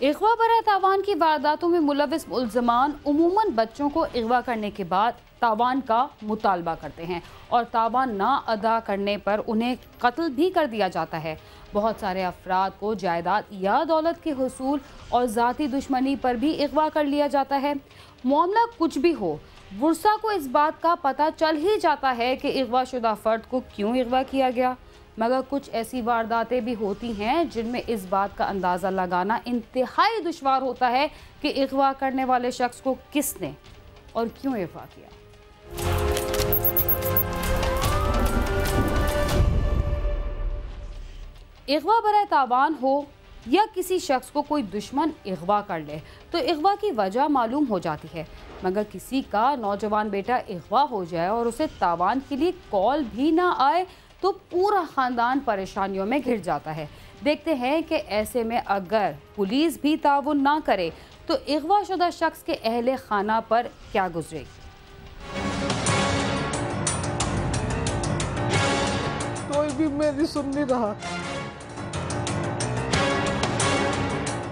अगवा बराए तावान की वारदातों में मुलविस मुल्ज़मान उमूमन बच्चों को अगवा करने के बाद तावान का मुतालबा करते हैं और तावान ना अदा करने पर उन्हें कत्ल भी कर दिया जाता है। बहुत सारे अफराद को जायदाद या दौलत के हुसूल और ज़ाती दुश्मनी पर भी अगवा कर लिया जाता है। मामला कुछ भी हो, वर्सा को इस बात का पता चल ही जाता है कि अगवा शुदा फ़र्द को क्यों अगवा किया गया, मगर कुछ ऐसी वारदातें भी होती हैं जिनमें इस बात का अंदाज़ा लगाना इंतहाई दुश्वार होता है कि अगवा करने वाले शख्स को किसने और क्यों अगवा किया। अगवा बराए तावान हो या किसी शख्स को कोई दुश्मन अगवा कर ले तो अगवा की वजह मालूम हो जाती है, मगर किसी का नौजवान बेटा अगवा हो जाए और उसे तावान के लिए कॉल भी ना आए तो पूरा ख़ानदान परेशानियों में घिर जाता है। देखते हैं कि ऐसे में अगर पुलिस भी ताउन ना करे तो अगवा शुदा शख्स के अहले खाना पर क्या गुजरेगी। कोई भी मेरी सुन नहीं रहा।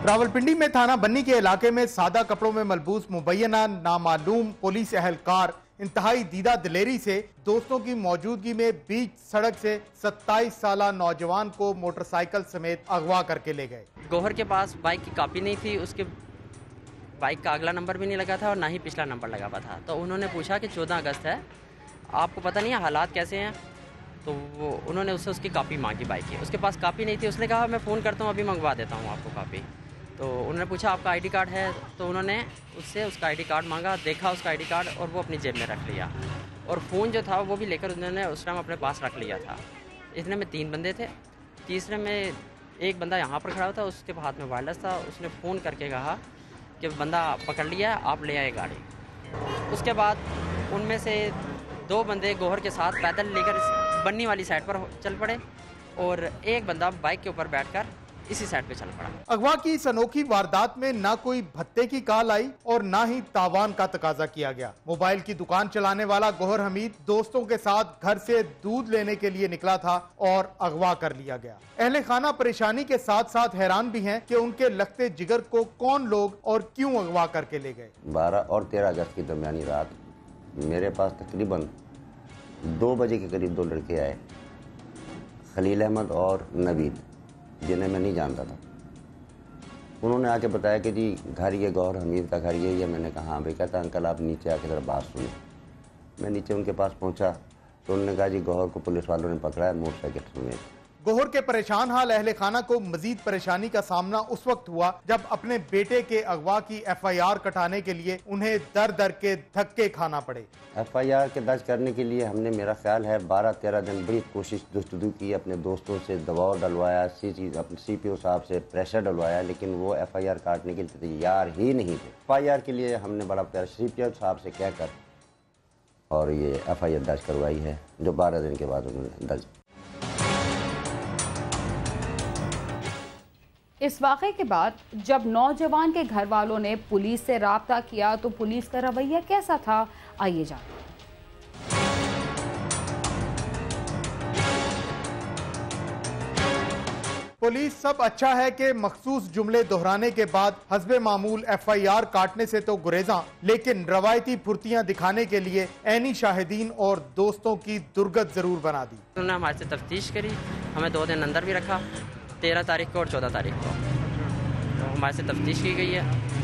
रावलपिंडी में थाना बन्नी के इलाके में सादा कपड़ों में मलबूस मुबैना नामालूम पुलिस एहलकार इंतहाई दीदा दिलेरी से दोस्तों की मौजूदगी में बीच सड़क से 27 साल नौजवान को मोटरसाइकिल समेत अगवा करके ले गए। गोहर के पास बाइक की कॉपी नहीं थी, उसके बाइक का अगला नंबर भी नहीं लगा था और ना ही पिछला नंबर लगा हुआ था। तो उन्होंने पूछा कि 14 अगस्त है, आपको पता नहीं है हालात कैसे हैं। तो वो उन्होंने उससे उसकी कॉपी मांगी बाइक की, उसके पास कॉपी नहीं थी। उसने कहा मैं फ़ोन करता हूँ, अभी मंगवा देता हूँ आपको कॉपी। तो उन्होंने पूछा आपका आईडी कार्ड है, तो उन्होंने उससे उसका आईडी कार्ड मांगा, देखा उसका आईडी कार्ड और वो अपनी जेब में रख लिया। और फ़ोन जो था वो भी लेकर उन्होंने उस टाइम अपने पास रख लिया था। इतने में 3 बंदे थे, तीसरे में एक बंदा यहाँ पर खड़ा था, उसके हाथ में वायरलेस था। उसने फ़ोन करके कहा कि बंदा पकड़ लिया है, आप ले आए गाड़ी। उसके बाद उनमें से 2 बंदे गोहर के साथ पैदल लेकर बन्नी वाली साइड पर चल पड़े और एक बंदा बाइक के ऊपर बैठकर इसी साइड पे चल पड़ा। अगवा की इस अनोखी वारदात में ना कोई भत्ते की कॉल आई और ना ही तावान का तकाजा किया गया। मोबाइल की दुकान चलाने वाला गोहर हमीद दोस्तों के साथ घर से दूध लेने के लिए निकला था और अगवा कर लिया गया। अहले खाना परेशानी के साथ साथ हैरान भी हैं कि उनके लगते जिगर को कौन लोग और क्यों अगवा करके ले गए। 12 और 13 अगस्त की दरमियानी रात मेरे पास तकरीबन 2 बजे के करीब 2 लड़के आए, खलील अहमद और नवीद, जिन्हें मैं नहीं जानता था। उन्होंने आके बताया कि जी घर ये गौहर हमीद का घर यही है। मैंने कहा हाँ भाई। कहता अंकल आप नीचे आके ज़रा बात सुनो। मैं नीचे उनके पास पहुंचा तो उन्होंने कहा जी गौहर को पुलिस वालों ने पकड़ा है मोटरसाइकिल समेत। गोहर के परेशान हाल अहले खाना को मजीद परेशानी का सामना उस वक्त हुआ जब अपने बेटे के अगवा की FIR कटाने के लिए उन्हें दर दर के धक्के खाना पड़े। FIR के दर्ज करने के लिए हमने मेरा ख्याल है 12-13 दिन बड़ी कोशिश जस्तुजू की, अपने दोस्तों से दबाव डलवाया, अपने CPO साहब से प्रेशर डलवाया, लेकिन वो FIR काटने के लिए तैयार ही नहीं थे। FIR के लिए हमने बड़ा प्यार CPO साहब से कहकर और ये FIR दर्ज करवाई है, जो 12 दिन के बाद उन्होंने दर्ज। इस वाक़े के बाद जब नौजवान के घर वालों ने पुलिस से राब्ता किया तो पुलिस का रवैया कैसा था, आइए जानते हैं। पुलिस सब अच्छा है कि मखसूस जुमले दोहराने के बाद हस्बे मामूल FIR काटने से तो गुरेजा, लेकिन रवायती फुर्तियां दिखाने के लिए ऐनी शाहिदीन और दोस्तों की दुर्गत जरूर बना दी। उन्होंने हमारे से तफ्तीश करी, हमें 2 दिन अंदर भी रखा, 13 तारीख को और 14 तारीख को। तो हमारे से तफ्तीश की गई है,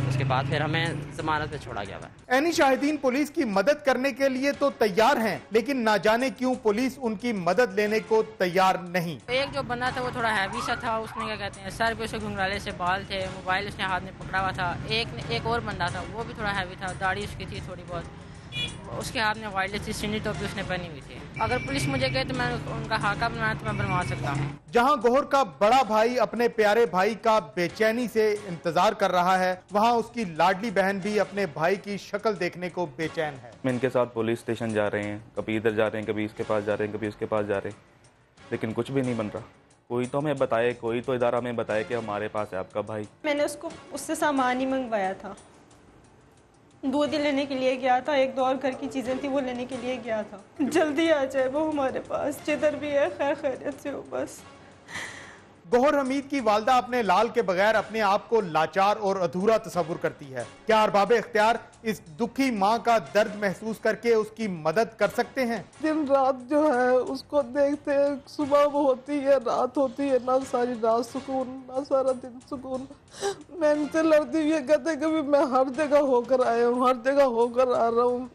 उसके बाद फिर हमें जमानत पे छोड़ा गया है। ऐनी शाहिदीन पुलिस की मदद करने के लिए तो तैयार हैं, लेकिन ना जाने क्यों पुलिस उनकी मदद लेने को तैयार नहीं। एक जो बंदा था वो थोड़ा हैवी सा था, उसने क्या कहते हैं सर पे उसे घुंघराले से बाल थे, मोबाइल उसने हाथ में पकड़ा हुआ था। एक और बंदा था वो भी थोड़ा हैवी था, दाढ़ी उसकी थी थोड़ी बहुत, उसके हाथ में वायरलेस थी, सिंडी टोपी उसने पहनी हुई थी। अगर पुलिस मुझे कहे तो मैं उनका हाका बनवाया तो मैं बनवा सकता हूँ। जहां गोहर का बड़ा भाई अपने प्यारे भाई का बेचैनी से इंतजार कर रहा है, वहां उसकी लाडली बहन भी अपने भाई की शक्ल देखने को बेचैन है। मैं इनके साथ पुलिस स्टेशन जा रहे हैं, कभी इधर जा रहे हैं, कभी इसके पास जा रहे हैं, कभी उसके पास जा रहे हैं, लेकिन कुछ भी नहीं बन रहा। कोई तो हमें बताए, कोई तो इदारा हमें बताए कि हमारे पास है आपका भाई। मैंने उससे सामान ही मंगवाया था, दूध ही लेने के लिए गया था, 1-2 और घर की चीज़ें थी वो लेने के लिए गया था। जल्दी आ जाए वो हमारे पास, जिधर भी है खैर खैरियत से हो बस। गौहर हमीद की वालदा अपने लाल के बगैर अपने आप को लाचार और अधूरा तस्वुर करती है। क्या अरबाब इख्तियार इस दुखी माँ का दर्द महसूस करके उसकी मदद कर सकते हैं? दिन रात जो है उसको देखते हैं, सुबह वो होती है, रात होती है, ना सारी रात सुकून, ना सारा दिन सुकून। मैं इनसे लड़ती हुई कहते कभी मैं हर जगह होकर आया हूँ, हर जगह होकर आ रहा हूँ,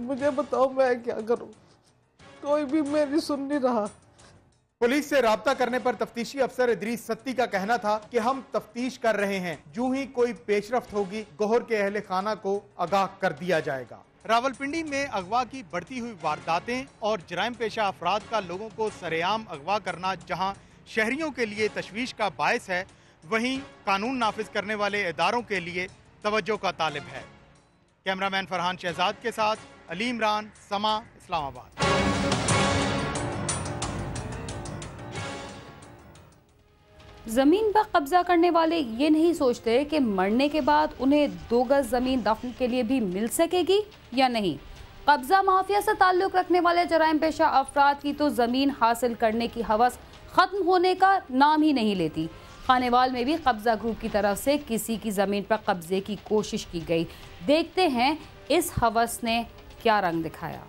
मुझे बताओ मैं क्या करूँ? कोई भी मेरी सुन नहीं रहा। पुलिस से राब्ता करने पर तफ्तीशी अफसर इदरीस सत्ती का कहना था कि हम तफ्तीश कर रहे हैं, यूं ही कोई पेशरफ्त होगी गौहर के अहले खाना को आगाह कर दिया जाएगा। रावलपिंडी में अगवा की बढ़ती हुई वारदातें और जराइम पेशा अफराद का लोगों को सरेआम अगवा करना जहां शहरियों के लिए तशवीश का बायस है, वहीं कानून नाफिज करने वाले इदारों के लिए तवज्जो का तालिब है। कैमरामैन फरहान शहजाद के साथ अली इमरान, समा, इस्लामाबाद। जमीन पर कब्जा करने वाले ये नहीं सोचते कि मरने के बाद उन्हें 2 गज जमीन दफन के लिए भी मिल सकेगी या नहीं। कब्जा माफिया से ताल्लुक रखने वाले जराइम पेशा अफराद की तो जमीन हासिल करने की हवस खत्म होने का नाम ही नहीं लेती। खानेवाल में भी कब्जा ग्रुप की तरफ से किसी की जमीन पर कब्जे की कोशिश की गई। देखते हैं इस हवस ने क्या रंग दिखाया।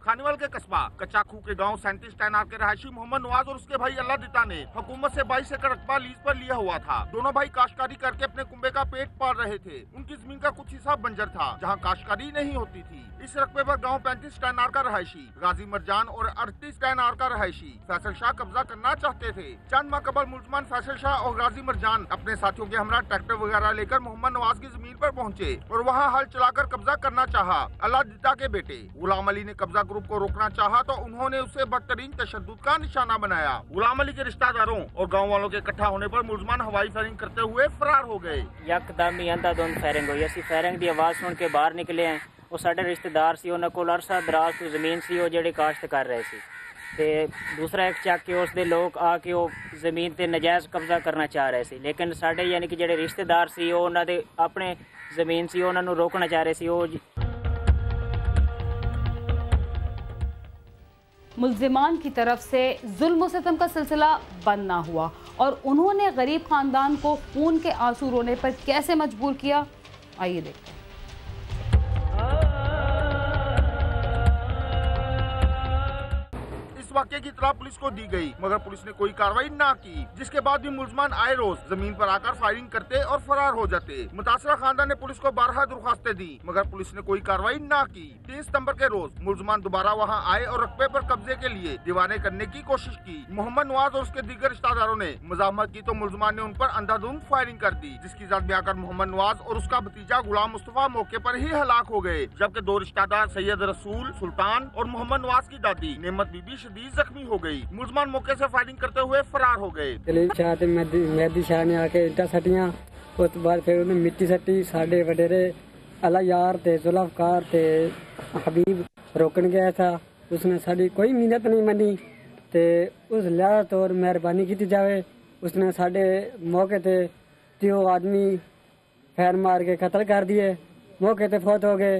खानेवाल के कस्बा कच्चाखू के गांव 37 टैनार के रहायशी मोहम्मद नवाज और उसके भाई अल्लाह दिता ने हुकूमत से 22 एकड़ रकबा लीज पर लिया हुआ था। दोनों भाई काश्तकारी करके अपने कुंबे का पेट पाल रहे थे। उनकी जमीन का कुछ हिस्सा बंजर था जहां काश्तकारी नहीं होती थी। इस रकबे पर गांव 35 टैनार का रहायशी गाजी मरजान और 38 टैनार का रहायशी फैसल शाह कब्जा करना चाहते थे। चंद माह कबल मुलजमान फैसल शाह और गाजी मरजान अपने साथियों के हमरा ट्रैक्टर वगैरह लेकर मोहम्मद नवाज की जमीन पर पहुंचे और वहां हल चलाकर कब्जा करना चाहा। अल्लाह दिता के बेटे गुलाम अली ने कब्जा ग्रुप को रोकना चाहा तो उन्होंने उसे बदतरीन तशद्दुद का निशाना बनाया। गुलाम अली के रिश्तेदारों और गाँव वालों के इकट्ठा होने पर मुलजमान हवाई फायरिंग करते हुए फरार हो गए। यकदम ही अंधाधुंध फायरिंग हुई। असी फायरिंग की आवाज़ सुन के बाहर निकले हैं। वो साडे रिश्तेदार सी, उन्होंने कोल अरसा दराज तो जमीन सी वो जेडी काश्त कर रहे सी ते दूसरा एक चक के उसके लोग आके वो जमीन ते नजायज़ कब्जा करना चाह रहे सी, लेकिन साडे यानी कि जेडे रिश्तेदार सी वो उन्होंने अपने जमीन सी उन्होंने रोकना चाह रहे सी। वो मुल्जिमान की तरफ से जुल्म सितम का सिलसिला बंद ना हुआ और उन्होंने गरीब खानदान को खून के आंसू रोने पर कैसे मजबूर किया, आइए देखते हैं। वाक़े की इत्तला पुलिस को दी गई मगर पुलिस ने कोई कार्रवाई ना की, जिसके बाद भी मुलजमान आए रोज जमीन पर आकर फायरिंग करते और फरार हो जाते। मुतासरा खानदान ने पुलिस को 12 दरख्वास्तें दी मगर पुलिस ने कोई कार्रवाई ना की। 3 सितंबर के रोज मुलजमान दोबारा वहां आए और रकबे पर कब्जे के लिए दीवाने करने की कोशिश की। मोहम्मद नवाज और उसके दीगर रिश्तेदारों ने मजामत की तो मुलजमान ने उन पर अंधाधुंध फायरिंग कर दी, जिसकी जद में आकर मोहम्मद नवाज और उसका भतीजा गुलाम मुस्तफा मौके पर ही हलाक हो गए, जबकि 2 रिश्तेदार सैयद रसूल सुल्तान और मोहम्मद नवाज की दादी नेमत बीबी जख्मी हो गई। मुलजमान मौके से फायरिंग करते हुए फरार हो गए। मेहदी शाह ने आके ईटा सटियां, उस बाद फिर उन्हें मिट्टी सटी। साढ़े वडेरे अला यार थे, जुल्फकार थे, हबीब रोकन गया था, उसने साड़ी कोई मिन्नत नहीं मनी ते उस लिहाज तौर मेहरबानी की जावे। उसने साढ़े मौके थे 3 आदमी फैर मार के कत्ल कर दिए, मौके थे फौत हो गए,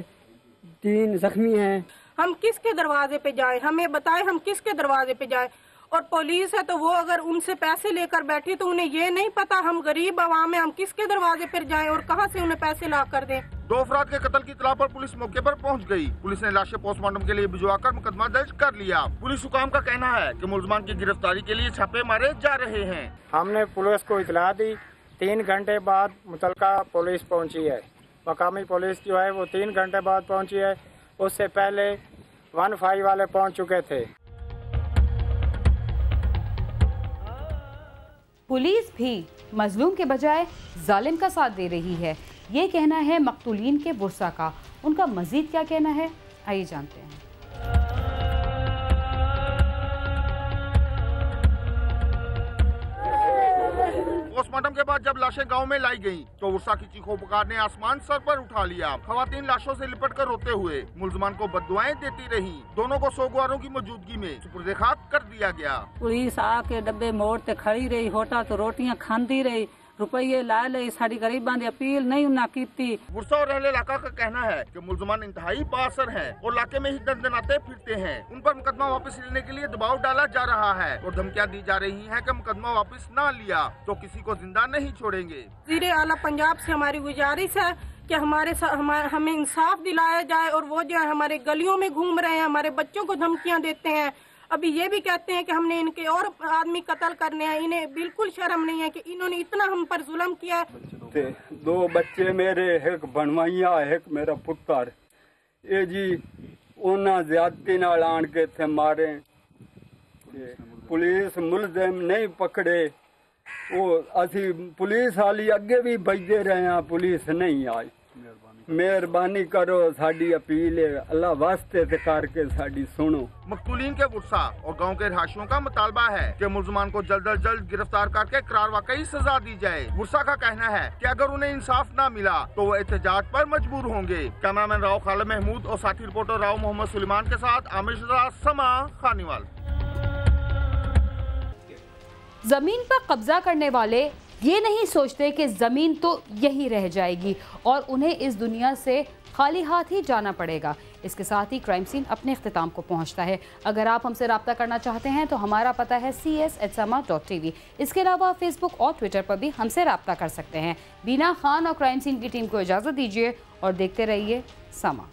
3 जख्मी हैं। हम किसके दरवाजे पे जाएं? हमें बताएं हम किसके दरवाजे पे जाएं? और पुलिस है तो वो अगर उनसे पैसे लेकर बैठी तो उन्हें ये नहीं पता हम गरीब आवाम है, हम किसके दरवाजे पर जाएं और कहां से उन्हें पैसे ला कर दें। 2 अफराद के कत्ल की इत्तला पर पुलिस मौके पर पहुंच गई। पुलिस ने लाशें पोस्टमार्टम के लिए भिजवाकर मुकदमा दर्ज कर लिया। पुलिस हुकाम का कहना है कि मुलजमान की गिरफ्तारी के लिए छापे मारे जा रहे हैं। हमने पुलिस को इतला दी, 3 घंटे बाद मुतलका पुलिस पहुँची है। मकामी पुलिस जो है वो 3 घंटे बाद पहुँची है, उससे पहले 15 वाले पहुंच चुके थे। पुलिस भी मजलूम के बजाय जालिम का साथ दे रही है, ये कहना है मकतूलीन के बुरसा का। उनका मजीद क्या कहना है, आइए जानते हैं। पोस्टमार्टम के बाद जब लाशें गांव में लाई गईं, तो वर्षा की चीखों पुकार ने आसमान सर पर उठा लिया। खवातीन लाशों से लिपटकर रोते हुए मुलजमान को बद्दुआएं देती रहीं। दोनों को सोगवारों की मौजूदगी में सुपुर्दे खाक कर दिया गया। पुलिस आके डब्बे मोड़ ते खड़ी रही, होटा तो रोटियां खाती रही, रुपये ला ले, साड़ी गरीबां दी अपील नहीं उन्हें कीती। बुरसा और अहले इलाका का कहना है कि मुलजमान इंतहाई बाअसर हैं और इलाके में ही दंदनाते फिरते हैं। उन पर मुकदमा वापस लेने के लिए दबाव डाला जा रहा है और धमकियां दी जा रही हैं कि मुकदमा वापस ना लिया तो किसी को जिंदा नहीं छोड़ेंगे। वज़ीर आला पंजाब से हमारी गुजारिश है कि हमें इंसाफ दिलाया जाए और वो जो है हमारे गलियों में घूम रहे हैं, हमारे बच्चों को धमकियां देते हैं। अभी ये भी कहते हैं कि हमने इनके और आदमी कत्ल करने हैं। इन्हें बिल्कुल शर्म नहीं है कि इन्होंने इतना हम पर जुल्म किया है। 2 बच्चे मेरे, एक बनवाइया, एक मेरा पुत्र, ये जी उन्हें ज्यादती नाल आन के थे मारे। पुलिस मुलजिम नहीं पकड़े, वो असी पुलिस वाली अगे भी बजते रहे हैं, पुलिस नहीं आई। मेहरबानी करो, साड़ी अपील है, अल्लाह वास्ते ते करके साड़ी सुनो। मकतूलीन के गुस्सा और गांव के रहायशियों का मुतालबा है कि मुलजमान को जल्द अज जल्द गिरफ्तार करके करार वाकई सजा दी जाए। गुस्सा का कहना है कि अगर उन्हें इंसाफ ना मिला तो वो एहतजाज पर मजबूर होंगे। कैमरामैन राव खालिद महमूद और साथी रिपोर्टर राव मोहम्मद सुलेमान के साथ आमिर शहजाद, समा, खानीवाल। जमीन पर कब्जा करने वाले ये नहीं सोचते कि ज़मीन तो यही रह जाएगी और उन्हें इस दुनिया से खाली हाथ ही जाना पड़ेगा। इसके साथ ही क्राइम सीन अपने इख्तिताम को पहुंचता है। अगर आप हमसे रब्ता करना चाहते हैं तो हमारा पता है cs@sama.tv। इसके अलावा फेसबुक और ट्विटर पर भी हमसे रब्ता कर सकते हैं। बीना खान और क्राइम सीन की टीम को इजाज़त दीजिए और देखते रहिए समा।